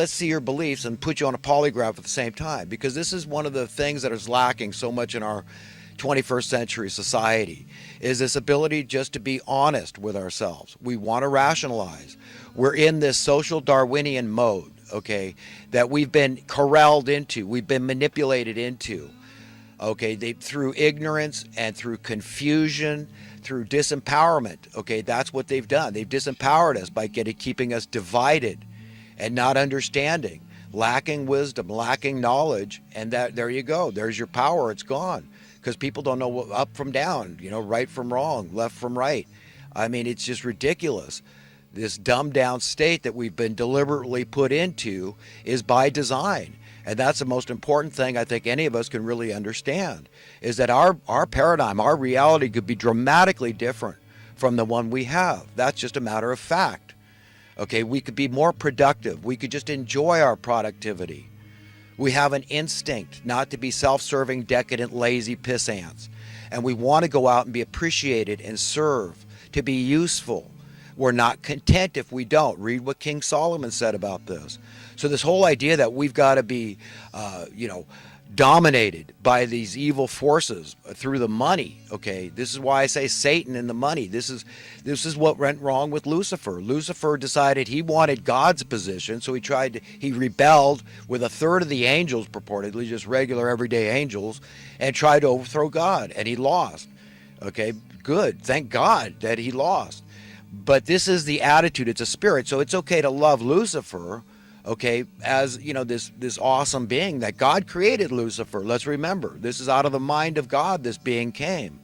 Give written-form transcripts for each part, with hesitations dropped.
let's see your beliefs and put you on a polygraph at the same time, because this is one of the things that is lacking so much in our 21st century society, is this ability just to be honest with ourselves. We want to rationalize. We're in this social Darwinian mode, okay, that we've been corralled into, we've been manipulated into, okay, through ignorance and through confusion, through disempowerment. Okay, that's what they've done. They've disempowered us by keeping us divided and not understanding, lacking wisdom, lacking knowledge. And that, there you go, there's your power. It's gone, because people don't know what up from down, right from wrong, left from right. I mean, it's just ridiculous. This dumbed down state that we've been deliberately put into is by design. And that's the most important thing I think any of us can really understand, is that our paradigm, our reality could be dramatically different from the one we have. That's just a matter of fact. Okay, we could be more productive. We could just enjoy our productivity. We have an instinct not to be self-serving, decadent, lazy piss ants. And we want to go out and be appreciated and serve, to be useful. We're not content if we don't. Read what King Solomon said about this. So this whole idea that we've got to be, dominated by these evil forces through the money. Okay, this is why I say Satan and the money. This is what went wrong with Lucifer. Lucifer decided he wanted God's position, so he rebelled with a third of the angels, purportedly just regular everyday angels, and tried to overthrow God, and he lost. Okay, good. Thank God that he lost. But this is the attitude. It's a spirit. So it's okay to love Lucifer, okay, as, this awesome being that God created Lucifer. Let's remember, this is out of the mind of God this being came.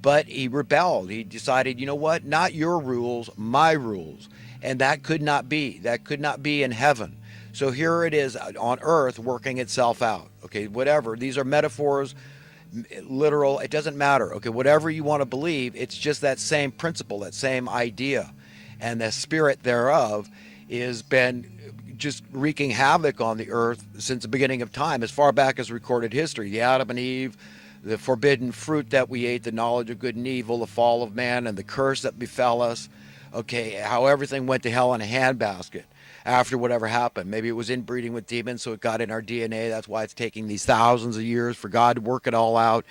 But he rebelled. He decided, you know what? Not your rules, my rules. And that could not be. That could not be in heaven. So here it is on earth working itself out. Okay, whatever. These are metaphors, literal, it doesn't matter. Okay, whatever you want to believe, it's just that same principle, that same idea. And the spirit thereof has been just wreaking havoc on the earth since the beginning of time, as far back as recorded history. The Adam and Eve, the forbidden fruit that we ate, the knowledge of good and evil, the fall of man, and the curse that befell us. Okay, how everything went to hell in a handbasket after whatever happened. Maybe it was inbreeding with demons, so it got in our DNA. That's why it's taking these thousands of years for God to work it all out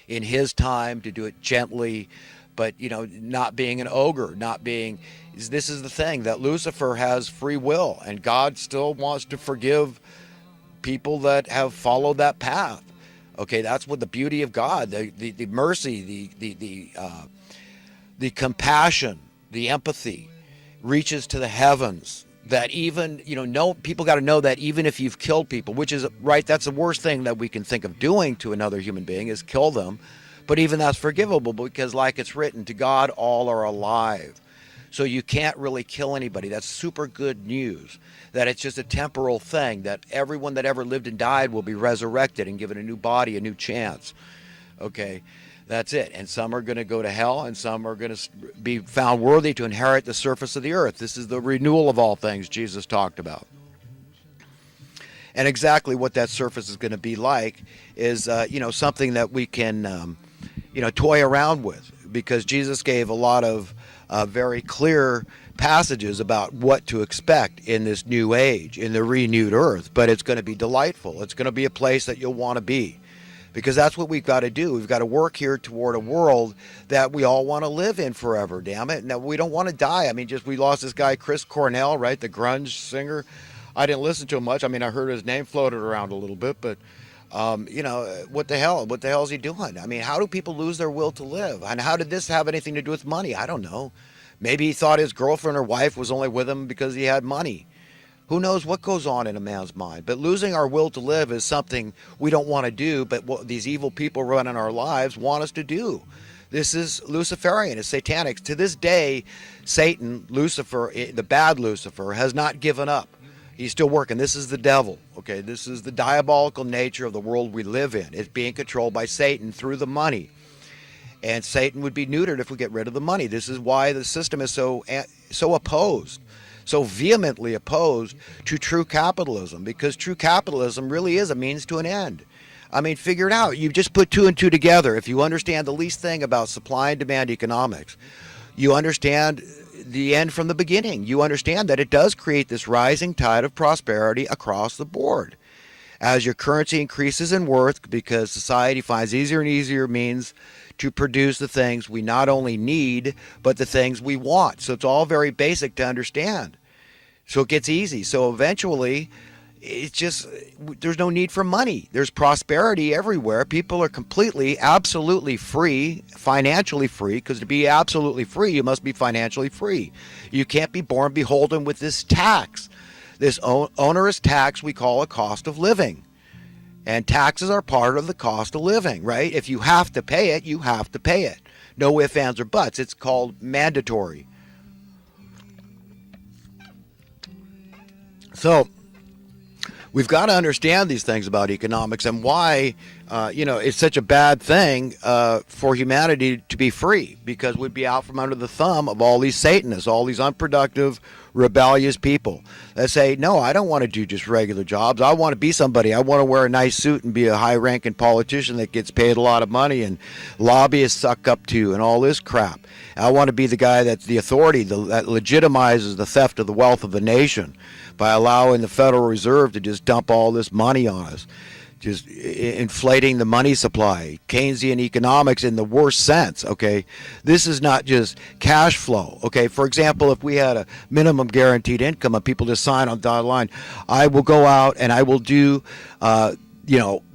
in his time, to do it gently, but, not being an ogre, not being... This is the thing, that Lucifer has free will, and God still wants to forgive people that have followed that path. Okay, that's what the beauty of God, the mercy, the compassion, the empathy reaches to the heavens. That even, people got to know that even if you've killed people, which is right, that's the worst thing that we can think of doing to another human being, is kill them. But even that's forgivable, because like it's written, to God all are alive. So you can't really kill anybody. That's super good news, that it's just a temporal thing, that everyone that ever lived and died will be resurrected and given a new body, a new chance. Okay, that's it. And some are going to go to hell, and some are going to be found worthy to inherit the surface of the earth. This is the renewal of all things Jesus talked about. And exactly what that surface is going to be like is, something that we can, toy around with, because Jesus gave a lot of very clear passages about what to expect in this new age, in the renewed earth. But it's going to be delightful. It's going to be a place that you'll want to be, because that's what we've got to do. We've got to work here toward a world that we all want to live in forever, damn it. Now, we don't want to die. I mean, we lost this guy, Chris Cornell, right, the grunge singer. I didn't listen to him much. I mean, I heard his name floated around a little bit, but what the hell? What the hell is he doing? I mean, how do people lose their will to live? And how did this have anything to do with money? I don't know. Maybe he thought his girlfriend or wife was only with him because he had money. Who knows what goes on in a man's mind? But losing our will to live is something we don't want to do, but what these evil people running our lives want us to do. This is Luciferian, it's satanic. To this day, Satan, Lucifer, the bad Lucifer, has not given up. He's still working. This is the devil. Okay, this is the diabolical nature of the world we live in. It's being controlled by Satan through the money. And Satan would be neutered if we get rid of the money. This is why the system is so opposed, so vehemently opposed to true capitalism, because true capitalism really is a means to an end. I mean, figure it out. You just put two and two together. If you understand the least thing about supply and demand economics, you understand the end from the beginning. You understand that it does create this rising tide of prosperity across the board as your currency increases in worth because society finds easier and easier means to produce the things we not only need, but the things we want. So it's all very basic to understand. So it gets easy. So eventually, it's just, there's no need for money. There's prosperity everywhere. People are completely, absolutely free, financially free, because to be absolutely free, you must be financially free. You can't be born beholden with this tax, this onerous tax we call a cost of living. And taxes are part of the cost of living, right? If you have to pay it, you have to pay it. No ifs, ands, or buts. It's called mandatory. So we've got to understand these things about economics and why, it's such a bad thing for humanity to be free, because we'd be out from under the thumb of all these Satanists, all these unproductive, rebellious people that say, no, I don't want to do just regular jobs. I want to be somebody. I want to wear a nice suit and be a high-ranking politician that gets paid a lot of money and lobbyists suck up to and all this crap. I want to be the guy that's the authority that legitimizes the theft of the wealth of the nation by allowing the Federal Reserve to just dump all this money on us, just inflating the money supply, Keynesian economics in the worst sense, okay? This is not just cash flow, okay? For example, if we had a minimum guaranteed income and people just sign on the dotted line, I will go out and I will do,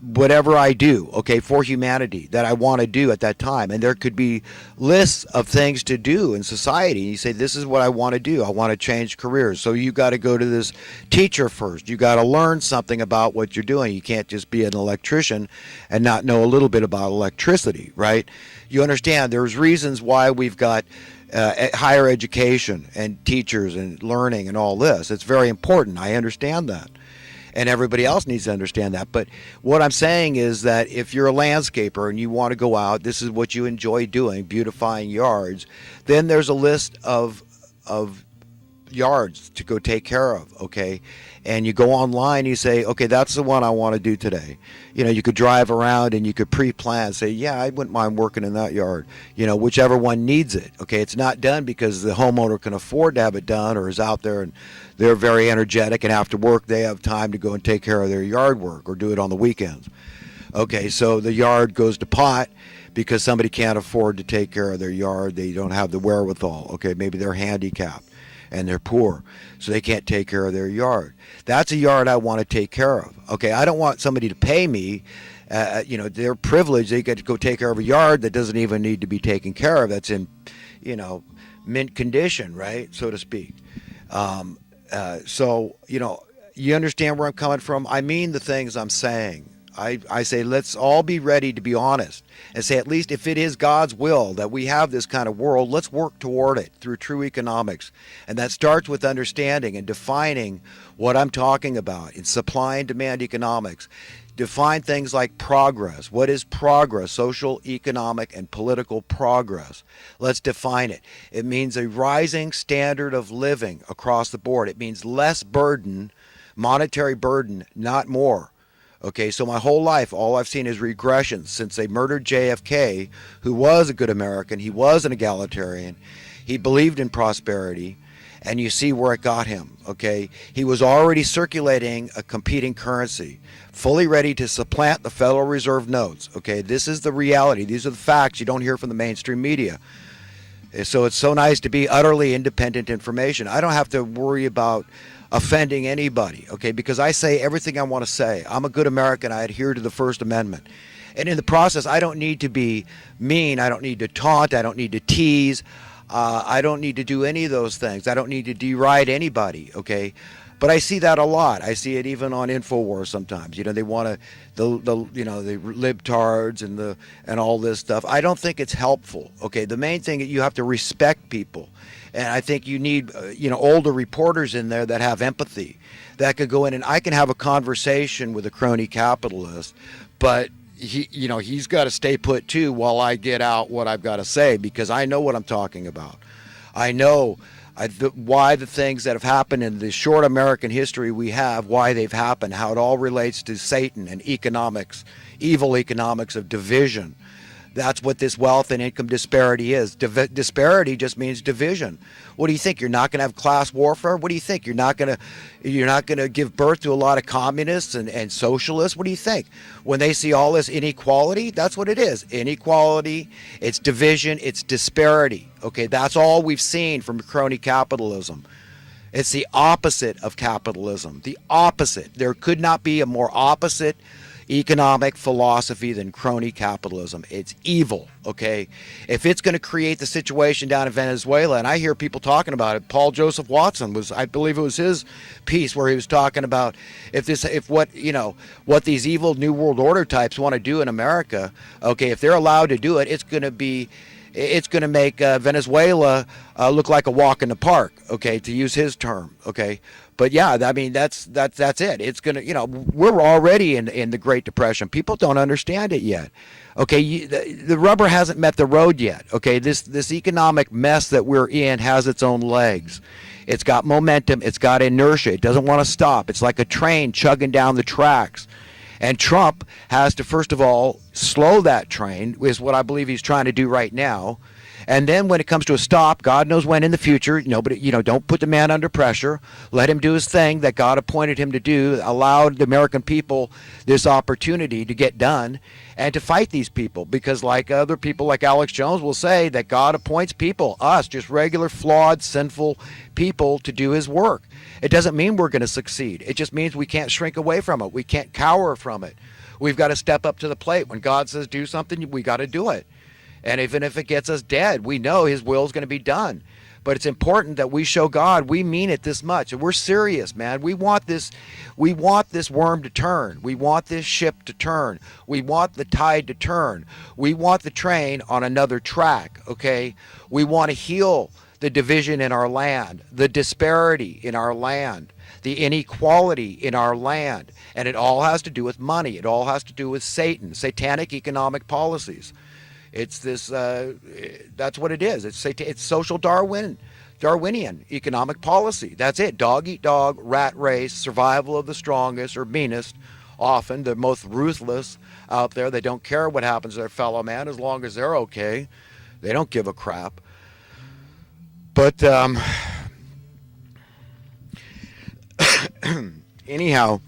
whatever I do, okay, for humanity that I want to do at that time. And there could be lists of things to do in society. You say, this is what I want to do. I want to change careers. So you got to go to this teacher first. You got to learn something about what you're doing. You can't just be an electrician and not know a little bit about electricity, right? You understand there's reasons why we've got higher education and teachers and learning and all this. It's very important. I understand that. And everybody else needs to understand that. But what I'm saying is that if you're a landscaper and you want to go out, this is what you enjoy doing, beautifying yards, then there's a list of yards to go take care of, okay? And you go online, you say, okay, that's the one I want to do today. You could drive around and you could pre-plan, say, yeah, I wouldn't mind working in that yard, whichever one needs it, okay? It's not done because the homeowner can afford to have it done or is out there and they're very energetic and after work they have time to go and take care of their yard work or do it on the weekends. Okay, so the yard goes to pot because somebody can't afford to take care of their yard. They don't have the wherewithal, okay? Maybe they're handicapped and they're poor, so they can't take care of their yard. That's a yard I want to take care of. Okay, I don't want somebody to pay me. They're privileged. They get to go take care of a yard that doesn't even need to be taken care of. That's in, mint condition, right, so to speak. You understand where I'm coming from? I mean the things I'm saying. I say let's all be ready to be honest and say, at least if it is God's will that we have this kind of world, let's work toward it through true economics. And that starts with understanding and defining what I'm talking about in supply and demand economics. Define things like progress. What is progress? Social, economic, and political progress. Let's define it. It means a rising standard of living across the board. It means less burden, monetary burden, not more. Okay, so my whole life, all I've seen is regression since they murdered JFK, who was a good American. He was an egalitarian. He believed in prosperity, and you see where it got him, okay? He was already circulating a competing currency, fully ready to supplant the Federal Reserve notes, okay? This is the reality. These are the facts you don't hear from the mainstream media. So it's so nice to be utterly independent information. I don't have to worry about offending anybody, okay, because I say everything I want to say. I'm a good American. I adhere to the First Amendment. And in the process, I don't need to be mean. I don't need to taunt. I don't need to tease. I don't need to do any of those things. I don't need to deride anybody, okay? But I see that a lot. I see it even on InfoWars sometimes. They want to, the libtards and all this stuff. I don't think it's helpful, okay? The main thing is you have to respect people. And I think you need, older reporters in there that have empathy, that could go in and I can have a conversation with a crony capitalist, but he's got to stay put too while I get out what I've got to say, because I know what I'm talking about. I know why the things that have happened in the short American history we have, why they've happened, how it all relates to Satan and economics, evil economics of division. That's what this wealth and income disparity is. Disparity just means division. What do you think? You're not going to have class warfare? What do you think? You're not going to give birth to a lot of communists and socialists? What do you think? When they see all this inequality, that's what it is. Inequality, it's division, it's disparity. Okay, that's all we've seen from crony capitalism. It's the opposite of capitalism. The opposite. There could not be a more opposite economic philosophy than crony capitalism. It's evil, okay? If it's going to create the situation down in Venezuela, and I hear people talking about it, Paul Joseph Watson was, I believe it was his piece where he was talking about what these evil New World Order types want to do in America, okay, if they're allowed to do it, it's going to make Venezuela look like a walk in the park, okay, to use his term, okay? But yeah, I mean, that's it. It's going to, we're already in the Great Depression. People don't understand it yet. Okay, the rubber hasn't met the road yet. Okay, this economic mess that we're in has its own legs. It's got momentum. It's got inertia. It doesn't want to stop. It's like a train chugging down the tracks. And Trump has to, first of all, slow that train, is what I believe he's trying to do right now. And then when it comes to a stop, God knows when in the future, but don't put the man under pressure. Let him do his thing that God appointed him to do, allowed the American people this opportunity to get done and to fight these people. Because like other people like Alex Jones will say, that God appoints people, us, just regular, flawed, sinful people, to do his work. It doesn't mean we're going to succeed. It just means we can't shrink away from it. We can't cower from it. We've got to step up to the plate. When God says do something, we got to do it. And even if it gets us dead, we know his will is going to be done. But it's important that we show God we mean it this much. And we're serious, man. We want this worm to turn. We want this ship to turn. We want the tide to turn. We want the train on another track, okay? We want to heal the division in our land, the disparity in our land, the inequality in our land. And it all has to do with money. It all has to do with Satan, satanic economic policies. It's this. That's what it is. It's social Darwinian economic policy. That's it. Dog eat dog, rat race, survival of the strongest or meanest. Often the most ruthless out there. They don't care what happens to their fellow man as long as they're okay. They don't give a crap. But anyhow.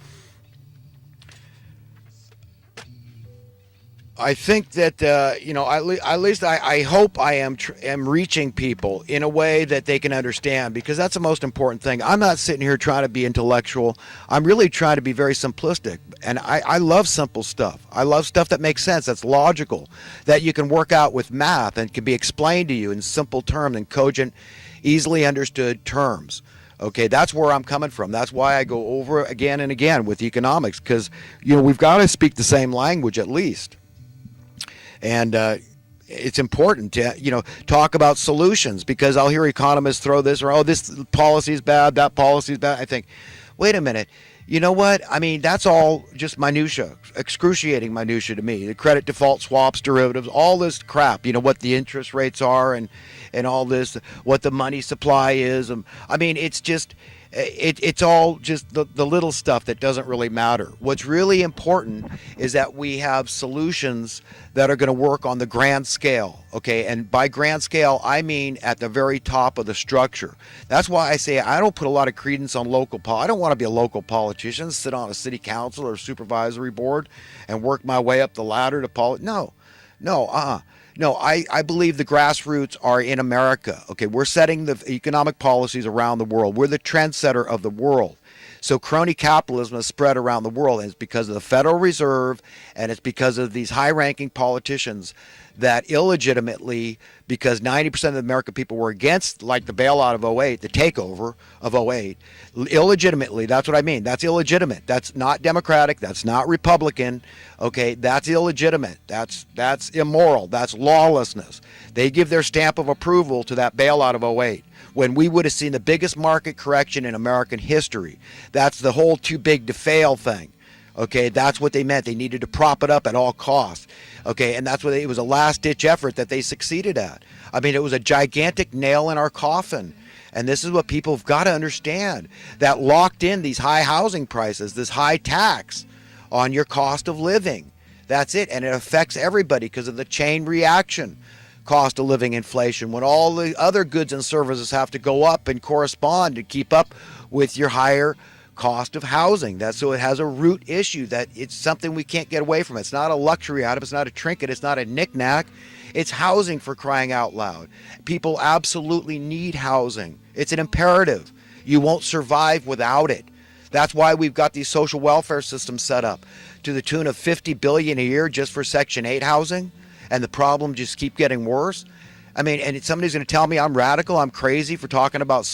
I think that at least I hope I am reaching people in a way that they can understand, because that's the most important thing. I'm not sitting here trying to be intellectual. I'm really trying to be very simplistic, and I love simple stuff. I love stuff that makes sense, that's logical, that you can work out with math and can be explained to you in simple terms and cogent, easily understood terms. Okay, that's where I'm coming from. That's why I go over again and again with economics, because we've got to speak the same language at least. And it's important to talk about solutions, because I'll hear economists throw this or, this policy is bad, that policy is bad. I think, wait a minute, you know what? I mean, that's all just minutia, excruciating minutia to me. The credit default swaps, derivatives, all this crap. What the interest rates are and all this, what the money supply is. I mean, it's just. It's all just the little stuff that doesn't really matter. What's really important is that we have solutions that are going to work on the grand scale, okay? And by grand scale, I mean at the very top of the structure. That's why I say I don't put a lot of credence on local I don't want to be a local politician, sit on a city council or supervisory board and work my way up the ladder to No, I believe the grassroots are in America. Okay, we're setting the economic policies around the world. We're the trendsetter of the world. So crony capitalism is spread around the world, and it's because of the Federal Reserve, and it's because of these high-ranking politicians that illegitimately, because 90% of the American people were against, like the bailout of '08, the takeover of '08, illegitimately, that's what I mean. That's illegitimate. That's not democratic. That's not Republican. Okay, that's illegitimate. That's immoral. That's lawlessness. They give their stamp of approval to that bailout of '08. When we would have seen the biggest market correction in American history. That's the whole too big to fail thing. Okay, that's what they meant. They needed to prop it up at all costs. Okay, and that's what it was, a last-ditch effort that they succeeded at. I mean, it was a gigantic nail in our coffin. And this is what people have got to understand, that locked in these high housing prices, this high tax on your cost of living. That's it. And it affects everybody because of the chain reaction, cost of living inflation, when all the other goods and services have to go up and correspond to keep up with your higher cost of housing. That's so it has a root issue that it's something we can't get away from. It's not a luxury item. It's not a trinket. It's not a knickknack. It's housing, for crying out loud. People absolutely need housing. It's an imperative. You won't survive without it. That's why we've got these social welfare systems set up to the tune of $50 billion a year just for Section 8 housing, and the problem just keep getting worse. I mean, and somebody's going to tell me I'm radical, I'm crazy for talking about